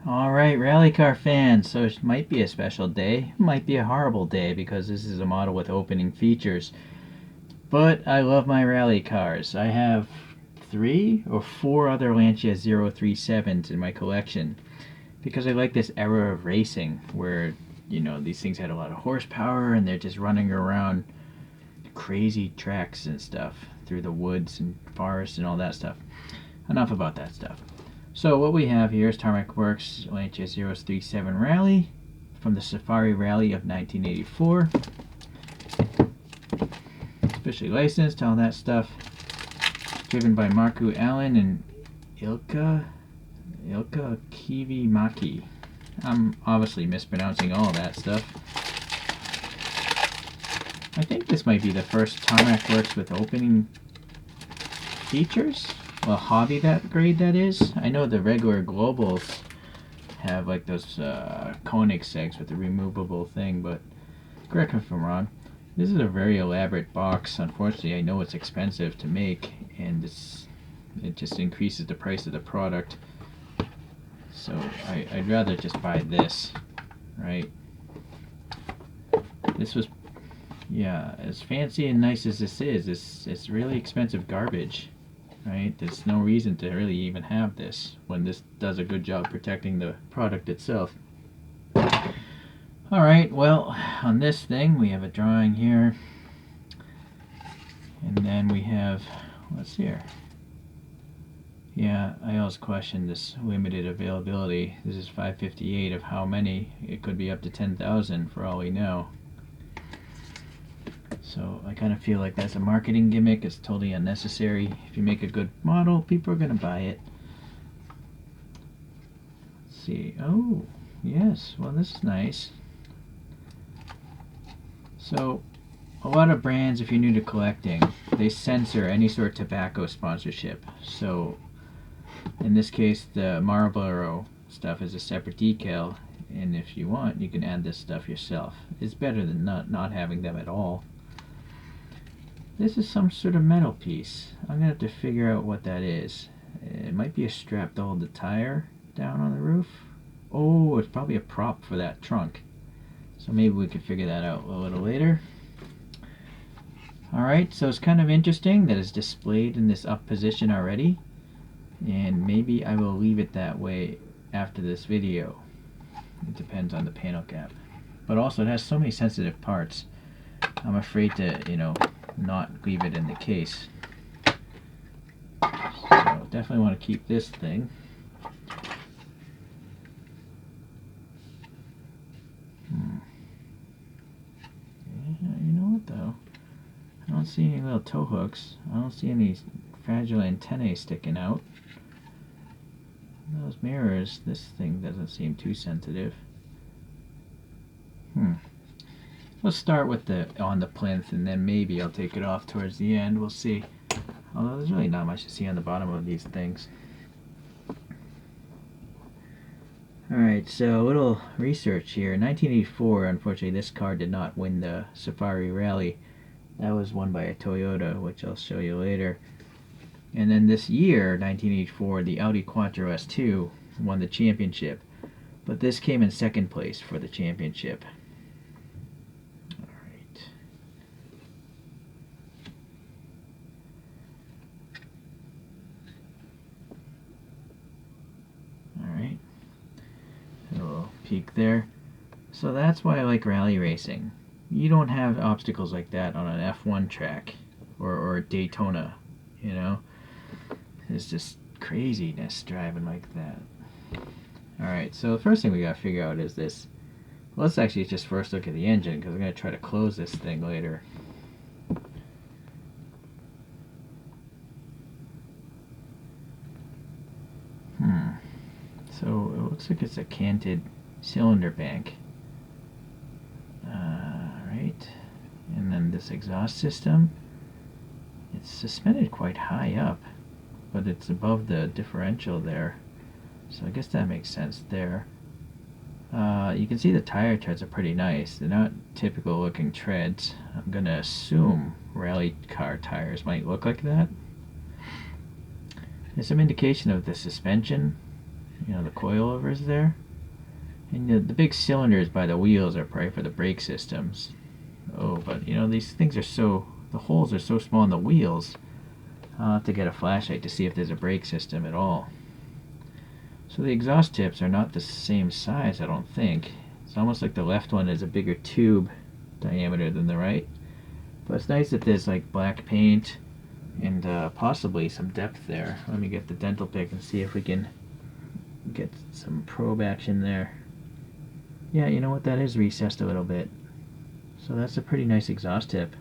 Alright, rally car fans, so it might be a special day, might be a horrible day because this is a model with opening features. But I love my rally cars. I have 3 or 4 other Lancia 037s in my collection because I like this era of racing where, these things had a lot of horsepower and they're just running around crazy tracks and stuff through the woods and forests and all that stuff. Enough about that stuff. So what we have here is Tarmac Works Lancia 037 Rally from the Safari Rally of 1984. Officially licensed, all that stuff. Driven by Marku Allen and Ilka Kivimaki. I'm obviously mispronouncing all that stuff. I think this might be the first Tarmac Works with opening features. Well, hobby that grade, that is. I know the regular Globals have like those Koenigsegg's with the removable thing, but correct me if I'm wrong. This is a very elaborate box. Unfortunately, I know it's expensive to make, and it just increases the price of the product. So I'd rather just buy this, right? This was, yeah, as fancy and nice as this is, it's really expensive garbage. Right? There's no reason to really even have this when this does a good job protecting the product itself. Alright, well, on this thing we have a drawing here, and then we have, what's here? Yeah, I always question this limited availability. This is 558 of how many. It could be up to 10,000 for all we know. So I kind of feel like that's a marketing gimmick. It's totally unnecessary. If you make a good model, people are going to buy it. Let's see. Oh, yes. Well, this is nice. So a lot of brands, if you're new to collecting, they censor any sort of tobacco sponsorship. So in this case, the Marlboro stuff is a separate decal. And if you want, you can add this stuff yourself. It's better than not having them at all. This is some sort of metal piece. I'm gonna have to figure out what that is. It might be a strap to hold the tire down on the roof. Oh, it's probably a prop for that trunk. So maybe we could figure that out a little later. Alright, so it's kind of interesting that it's displayed in this up position already. And maybe I will leave it that way after this video. It depends on the panel cap. But also it has so many sensitive parts. I'm afraid to, not leave it in the case. So definitely want to keep this thing. Yeah, you know what though? I don't see any little tow hooks. I don't see any fragile antennae sticking out. Those mirrors, this thing doesn't seem too sensitive. Let's start with on the plinth, and then maybe I'll take it off towards the end. We'll see. Although there's really not much to see on the bottom of these things. Alright, so a little research here. In 1984, unfortunately, this car did not win the Safari Rally. That was won by a Toyota, which I'll show you later. And then this year, 1984, the Audi Quattro S2 won the championship. But this came in second place for the championship. Alright. A little peek there. So that's why I like rally racing. You don't have obstacles like that on an F1 track or Daytona, It's just craziness driving like that. Alright, so the first thing we gotta figure out is this. Let's actually just first look at the engine, because I'm going to try to close this thing later. So it looks like it's a canted cylinder bank. Right. And then this exhaust system, it's suspended quite high up, but it's above the differential there. So I guess that makes sense there. You can see the tire treads are pretty nice. They're not typical looking treads. I'm going to assume rally car tires might look like that. There's some indication of the suspension. You know, the coilovers there. And the big cylinders by the wheels are probably for the brake systems. Oh, but you know, these things are so, the holes are so small in the wheels. I'll have to get a flashlight to see if there's a brake system at all. So the exhaust tips are not the same size, I don't think. It's almost like the left one is a bigger tube diameter than the right. But it's nice that there's like black paint and possibly some depth there. Let me get the dental pick and see if we can get some probe action there. Yeah, you know what, that is recessed a little bit. So that's a pretty nice exhaust tip.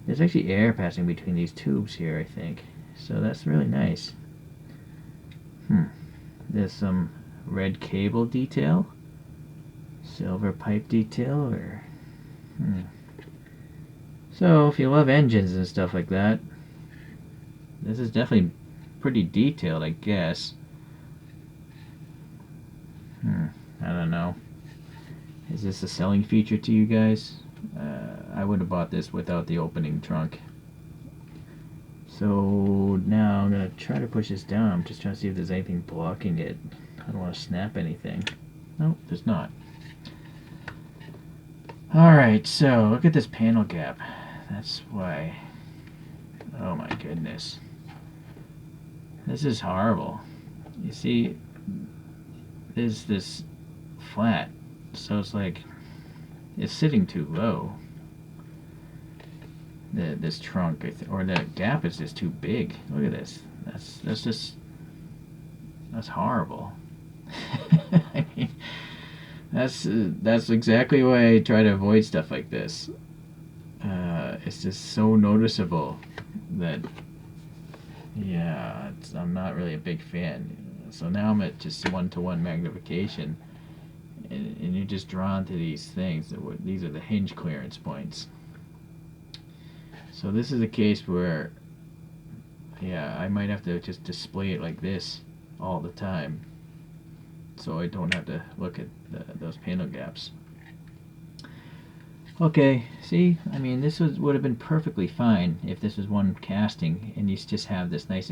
There's actually air passing between these tubes here, I think. So that's really nice. There's some red cable detail. Silver pipe detail, or... So, if you love engines and stuff like that, this is definitely pretty detailed, I guess. I don't know. Is this a selling feature to you guys? I would have bought this without the opening trunk. So now I'm going to try to push this down. I'm just trying to see if there's anything blocking it. I don't want to snap anything. Nope, there's not. Alright, so look at this panel gap. That's why... Oh my goodness. This is horrible. You see, there's this flat, so it's like it's sitting too low. This trunk, or the gap is just too big. Look at this. That's horrible. I mean, that's exactly why I try to avoid stuff like this. It's just so noticeable that, yeah, I'm not really a big fan. So now I'm at just 1:1 magnification, and you're just drawn to these things. These are the hinge clearance points. So this is a case where, yeah, I might have to just display it like this all the time, so I don't have to look at those panel gaps. Okay, see, I mean, this would have been perfectly fine if this was one casting and you just have this nice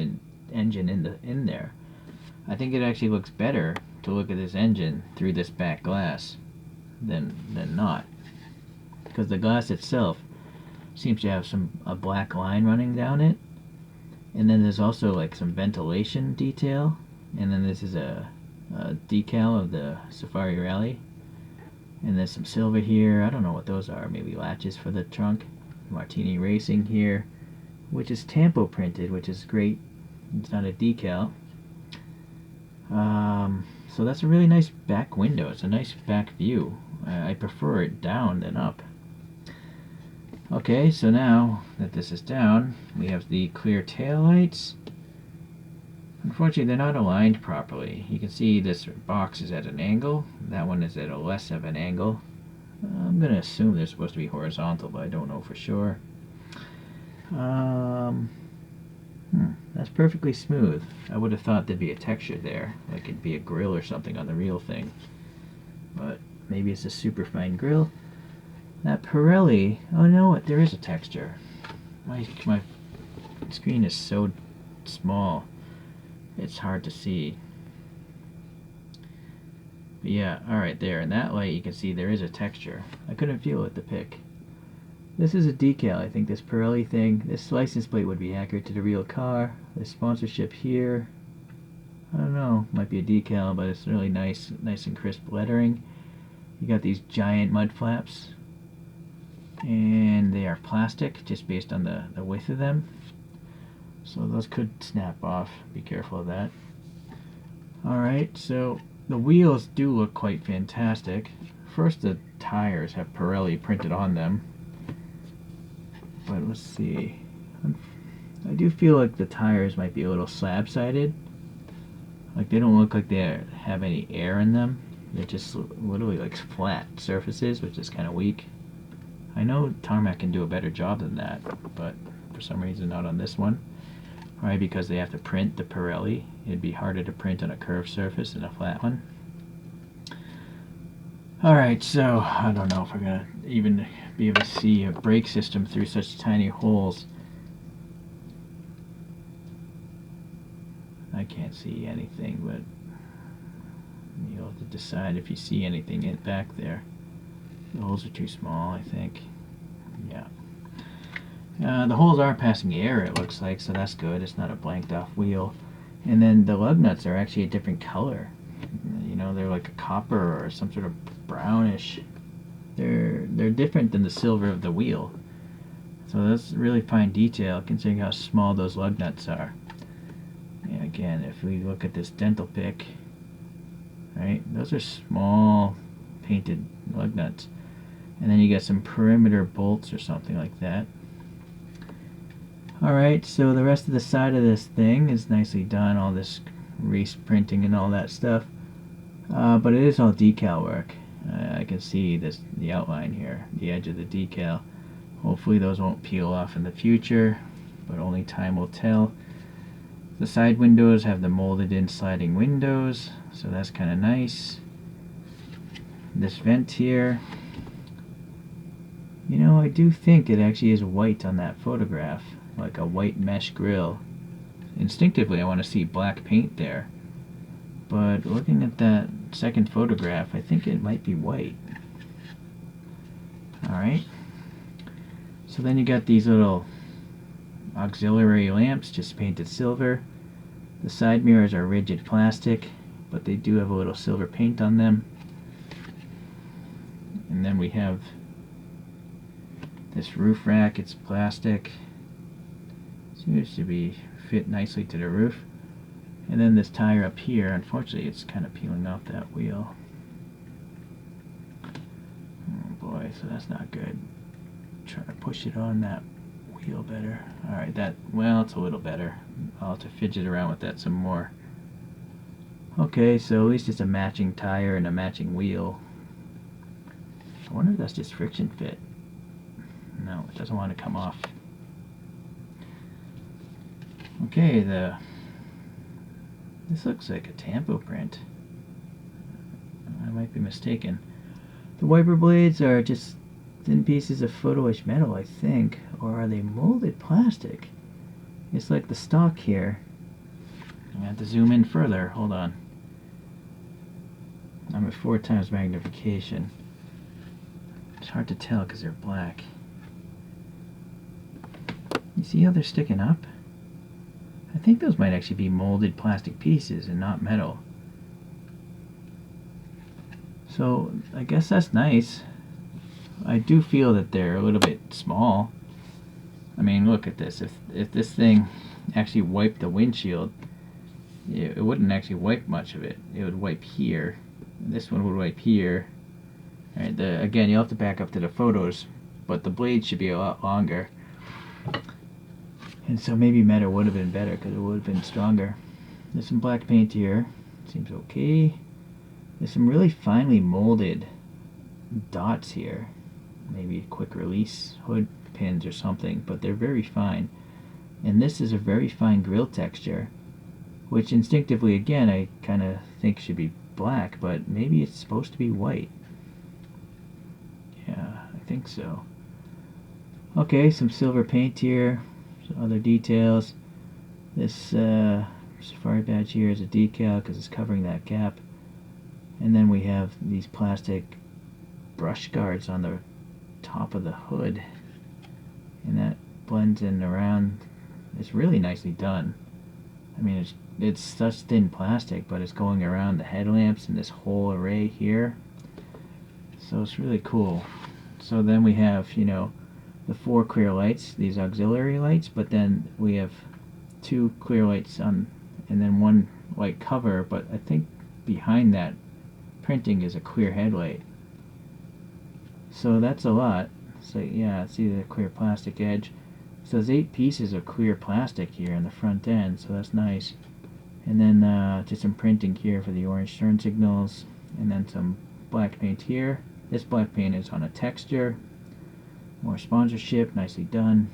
engine in there. I think it actually looks better to look at this engine through this back glass than not, because the glass itself seems to have a black line running down it, and then there's also like some ventilation detail, and then this is a decal of the Safari Rally, and there's some silver here. I don't know what those are, maybe latches for the trunk. Martini Racing here, which is tampo printed, which is great. It's not a decal. So that's a really nice back window. It's a nice back view. I prefer it down than up. Okay, so now that this is down, we have the clear tail lights. Unfortunately, they're not aligned properly. You can see this box is at an angle. That one is at a less of an angle. I'm going to assume they're supposed to be horizontal, but I don't know for sure. That's perfectly smooth. I would have thought there'd be a texture there, like it'd be a grill or something on the real thing. But maybe it's a super fine grill. That Pirelli, oh no, there is a texture. My screen is so small, it's hard to see. But yeah, alright, there, in that light you can see there is a texture. I couldn't feel it to pick. This is a decal, I think, this Pirelli thing. This license plate would be accurate to the real car. The sponsorship here, I don't know, might be a decal, but it's really nice and crisp lettering. You got these giant mud flaps, and they are plastic, just based on the width of them. So those could snap off, be careful of that. Alright, so the wheels do look quite fantastic. First, the tires have Pirelli printed on them. But let's see. I do feel like the tires might be a little slab-sided. Like, they don't look like they have any air in them. They're just literally like flat surfaces, which is kind of weak. I know Tarmac can do a better job than that, but for some reason not on this one. Probably because they have to print the Pirelli. It'd be harder to print on a curved surface than a flat one. Alright, so I don't know if we're going to even be able to see a brake system through such tiny holes. I can't see anything, but decide if you see anything in back there. The holes are too small, I think. Yeah. The holes are passing air, it looks like, so that's good. It's not a blanked off wheel. And then the lug nuts are actually a different color. You know, they're like a copper or some sort of brownish. They're different than the silver of the wheel. So that's really fine detail considering how small those lug nuts are. And again, if we look at this dental pick, right, those are small painted lug nuts. And then you got some perimeter bolts or something like that. Alright, so the rest of the side of this thing is nicely done, all this race printing and all that stuff. But it is all decal work. I can see the outline here, the edge of the decal. Hopefully those won't peel off in the future, but only time will tell. The side windows have the molded in sliding windows, so that's kind of nice. This vent here, you know, I do think it actually is white on that photograph, like a white mesh grill. Instinctively I want to see black paint there, but looking at that second photograph, I think it might be white. Alright, so then you got these little auxiliary lamps just painted silver. The side mirrors are rigid plastic, but they do have a little silver paint on them. And then we have this roof rack, it's plastic. Seems to be fit nicely to the roof. And then this tire up here, unfortunately it's kind of peeling off that wheel. Oh boy, so that's not good. Try to push it on that wheel better. Alright, well, it's a little better. I'll have to fidget around with that some more. Okay, so at least it's a matching tire and a matching wheel. I wonder if that's just friction fit. No, it doesn't want to come off. Okay, this looks like a tampo print. I might be mistaken. The wiper blades are just thin pieces of photo-etched metal, I think. Or are they molded plastic? It's like the stock here. I have to zoom in further. Hold on. I'm at 4 times magnification. It's hard to tell because they're black. You see how they're sticking up? I think those might actually be molded plastic pieces and not metal. So I guess that's nice. I do feel that they're a little bit small. I mean, look at this. If this thing actually wiped the windshield, it wouldn't actually wipe much of it. It would wipe here. This one would wipe here. All right, again, you'll have to back up to the photos, but the blade should be a lot longer. And so maybe metal would have been better because it would have been stronger. There's some black paint here. Seems okay. There's some really finely molded dots here. Maybe quick release hood pins or something, but they're very fine. And this is a very fine grill texture, which instinctively, again, I kind of think should be black, but maybe it's supposed to be white. Yeah, I think so. Okay, some silver paint here. Other details. This safari badge here is a decal because it's covering that gap. And then we have these plastic brush guards on the top of the hood. And that blends in around. It's really nicely done. I mean, it's such thin plastic, but it's going around the headlamps and this whole array here. So it's really cool. So then we have, you know, the 4 clear lights, these auxiliary lights, but then we have 2 clear lights on, and then 1 light cover, but I think behind that printing is a clear headlight. So that's a lot. So yeah, see the clear plastic edge. So there's 8 pieces of clear plastic here in the front end, so that's nice. And then just some printing here for the orange turn signals, and then some black paint here. This black paint is on a texture. More sponsorship, nicely done.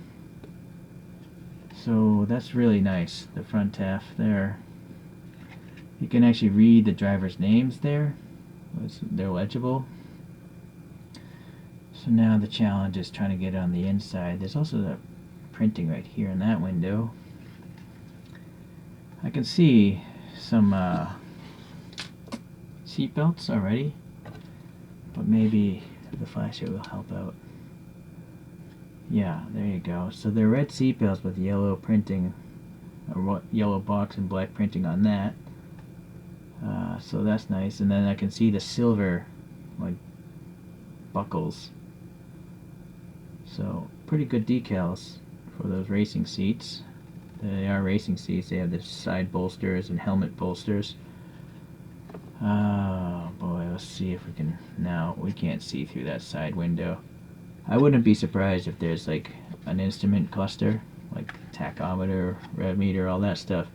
So that's really nice, the front half there. You can actually read the driver's names there. They're legible. So now the challenge is trying to get it on the inside. There's also the printing right here in that window. I can see some seat belts already, but maybe the flashlight will help out. Yeah, there you go. So they're red seat belts with yellow printing, a yellow box and black printing on that. So that's nice. And then I can see the silver, like, buckles. So pretty good decals for those racing seats. They are racing seats. They have the side bolsters and helmet bolsters. Oh boy, let's see if we can. Now we can't see through that side window. I wouldn't be surprised if there's like an instrument cluster, like tachometer, rev meter, all that stuff.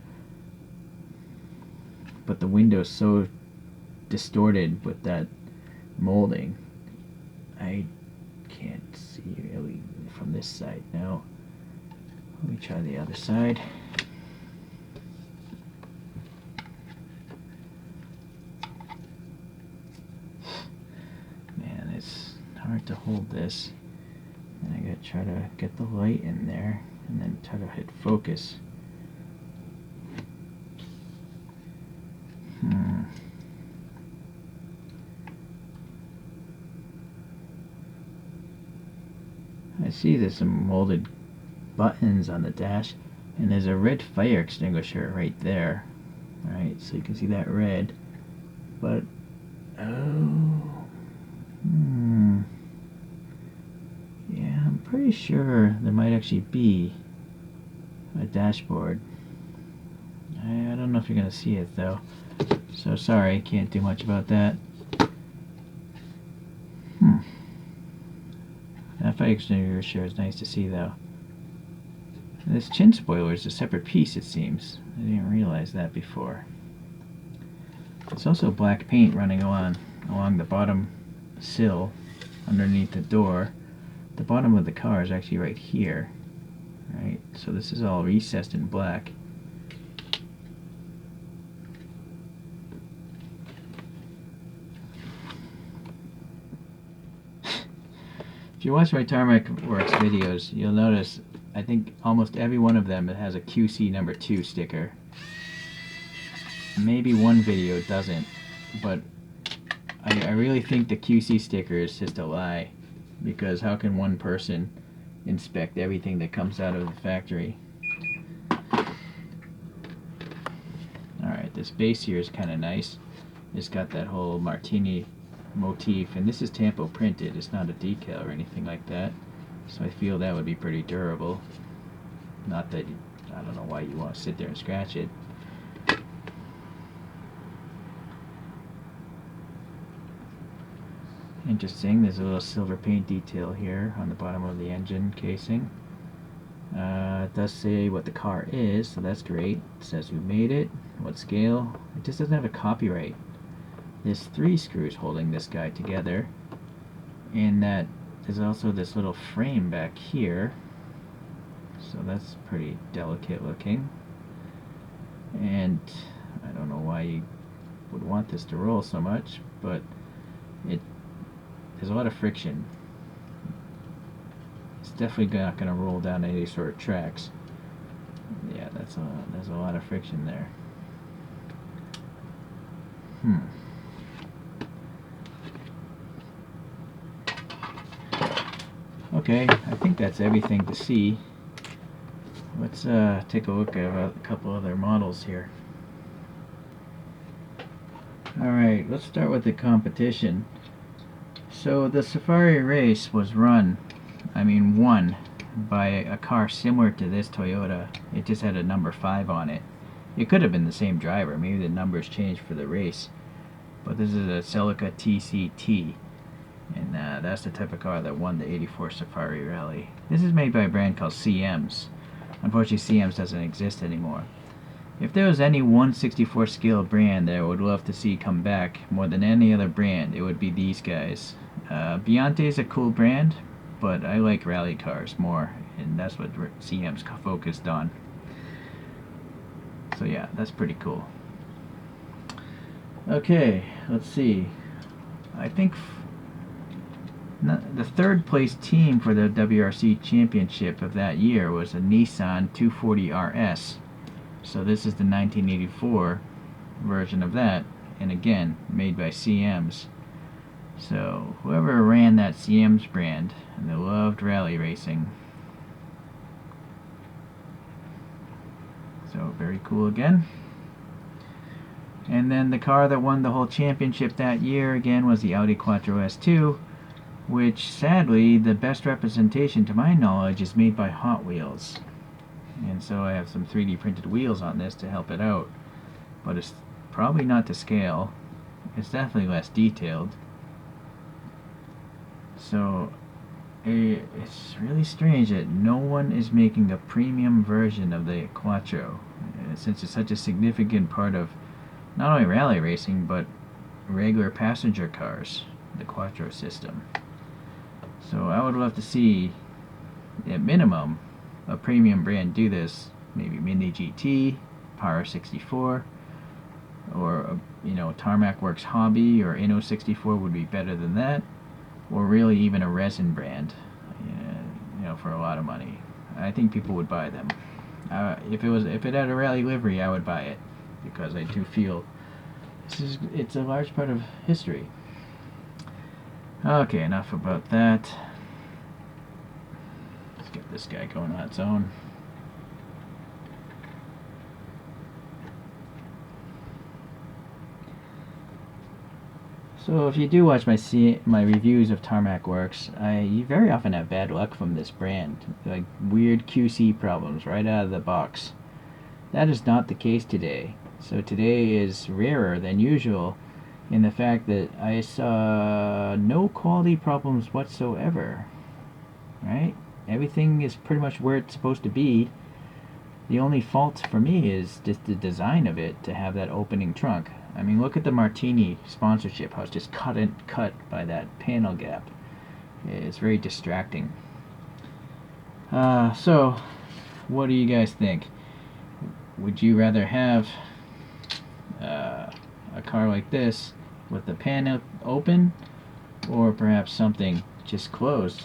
But the window's so distorted with that molding, I can't see really from this side. No. Let me try the other side. Man, it's hard to hold this. And I gotta try to get the light in there and then try to hit focus. I see there's some molded buttons on the dash, and there's a red fire extinguisher right there. Alright, so you can see that red. But, yeah, I'm pretty sure there might actually be a dashboard. I don't know if you're going to see it though. So sorry, can't do much about that. That fire extinguisher is nice to see though. This chin spoiler is a separate piece, it seems. I didn't realize that before. There's also black paint running along the bottom sill underneath the door. The bottom of the car is actually right here. Right? So this is all recessed in black. If you watch my Tarmac Works videos, you'll notice I think almost every one of them has a QC number 2 sticker. Maybe one video doesn't, but I really think the QC sticker is just a lie, because how can one person inspect everything that comes out of the factory? Alright, this base here is kind of nice. It's got that whole martini motif, and this is tampo printed. It's not a decal or anything like that, so I feel that would be pretty durable. Not that I don't know why you want to sit there and scratch it. Interesting, there's a little silver paint detail here on the bottom of the engine casing. It does say what the car is, so that's great. It says who made it, what scale. It just doesn't have a copyright. There's 3 screws holding this guy together, and that there's also this little frame back here, so that's pretty delicate looking. And I don't know why you would want this to roll so much, but there's a lot of friction. It's definitely not going to roll down any sort of tracks. Yeah, there's a lot of friction there. Okay, I think that's everything to see. Let's take a look at a couple other models here. Alright, let's start with the competition. So the Safari race was won by a car similar to this Toyota. It just had a number 5 on it. It could have been the same driver, maybe the numbers changed for the race. But this is a Celica TCT. And that's the type of car that won the '84 Safari Rally. This is made by a brand called CM's. Unfortunately, CM's doesn't exist anymore. If there was any 1/64 scale brand that I would love to see come back more than any other brand, it would be these guys. Biante is a cool brand, but I like rally cars more, and that's what CM's focused on. So yeah, that's pretty cool. Okay, let's see. I think the third place team for the WRC championship of that year was a Nissan 240 RS. So this is the 1984 version of that, and again, made by CMs. So whoever ran that CMs brand, and they loved rally racing. So very cool again. And then the car that won the whole championship that year again was the Audi Quattro S2, which sadly the best representation to my knowledge is made by Hot Wheels. And so I have some 3D printed wheels on this to help it out. But it's probably not to scale. It's definitely less detailed. So it's really strange that no one is making a premium version of the Quattro, since it's such a significant part of not only rally racing but regular passenger cars, the Quattro system. So I would love to see, at minimum, a premium brand do this. Maybe Mini GT, Power64, or Tarmac Works Hobby or Inno64 would be better than that, or really even a resin brand, for a lot of money. I think people would buy them. If it had a rally livery, I would buy it, because I do feel it's a large part of history. Okay, enough about that. Let's get this guy going on its own. So if you do watch my reviews of Tarmac Works, you very often have bad luck from this brand, like weird QC problems right out of the box. That is not the case today. So today is rarer than usual in the fact that I saw no quality problems whatsoever. Right? Everything is pretty much where it's supposed to be. The only fault for me is just the design of it, to have that opening trunk. I mean, look at the Martini sponsorship, how it's just cut by that panel gap. It's very distracting. So, what do you guys think? Would you rather have a car like this with the panel open, or perhaps something just closed?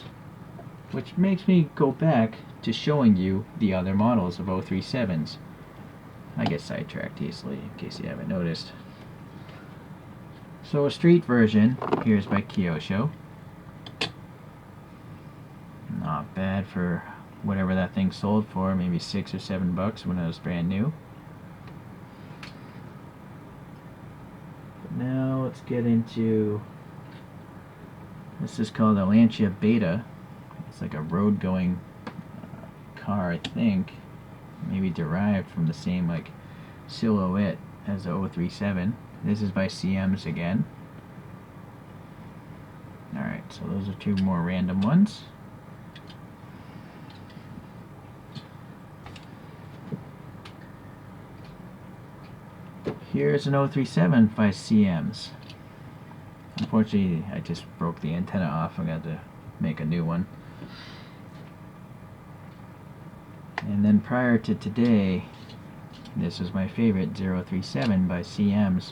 Which makes me go back to showing you the other models of 037s. I get sidetracked easily, in case you haven't noticed. So a street version, here's by Kyosho. Not bad for whatever that thing sold for, maybe $6 or $7 when it was brand new. But now let's get into, this is called a Lancia Beta. It's like a road going car, I think, maybe derived from the same like silhouette as the 037. This is by CMs again. Alright, so those are two more random ones. Here's an 037 by CMs. Unfortunately, I just broke the antenna off. I'm going to have to make a new one. And then prior to today, this was my favorite, 037 by CMs.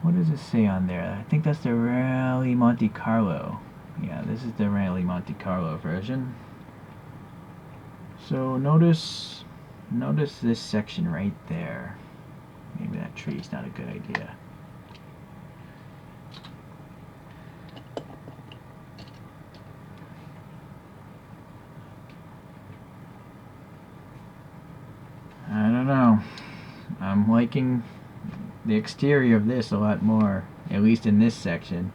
What does it say on there? I think that's the Rally Monte Carlo. Yeah, this is the Rally Monte Carlo version. So notice this section right there. Maybe that tree's not a good idea. I don't know. I'm liking the exterior of this a lot more, at least in this section.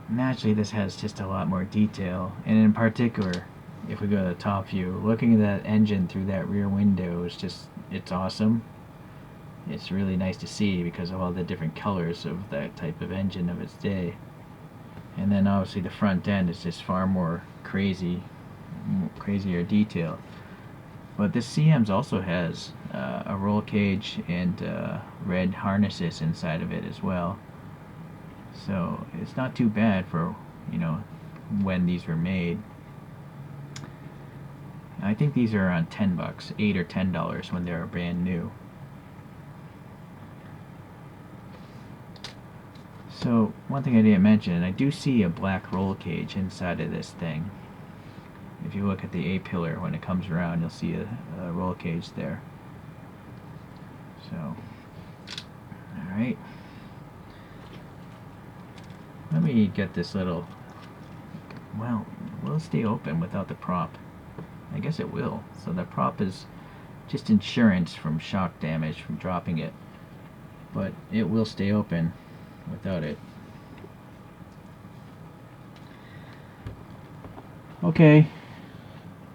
Naturally this has just a lot more detail, and in particular, if we go to the top view, looking at that engine through that rear window is just, it's awesome. It's really nice to see because of all the different colors of that type of engine of its day. And then obviously the front end is just far more crazier detail. But this CMs also has a roll cage and red harnesses inside of it as well. So it's not too bad for, when these were made. I think these are around $10, $8 or $10 when they were brand new. So one thing I didn't mention, I do see a black roll cage inside of this thing. If you look at the A-pillar when it comes around, you'll see a roll cage there. So Alright. Let me get this little... Well, will it stay open without the prop? I guess it will. So the prop is just insurance from shock damage from dropping it. But it will stay open without it. Okay.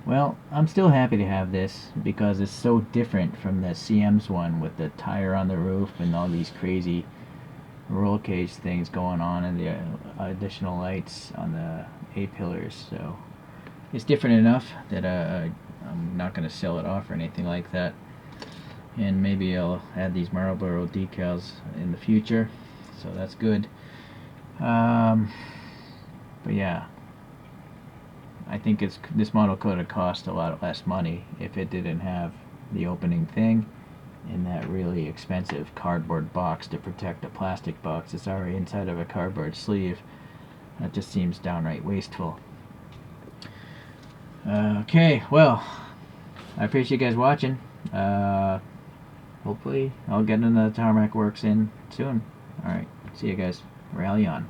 Well, I'm still happy to have this because it's so different from the CM's one with the tire on the roof and all these crazy roll cage things going on and the additional lights on the A-pillars. So it's different enough that I'm not going to sell it off or anything like that. And maybe I'll add these Marlboro decals in the future, so that's good. But yeah, I think this model could have cost a lot less money if it didn't have the opening thing in that really expensive cardboard box to protect a plastic box that's already inside of a cardboard sleeve. That just seems downright wasteful. Okay, well, I appreciate you guys watching. Hopefully I'll get into the Tarmac works in soon. Alright, see you guys. Rally on.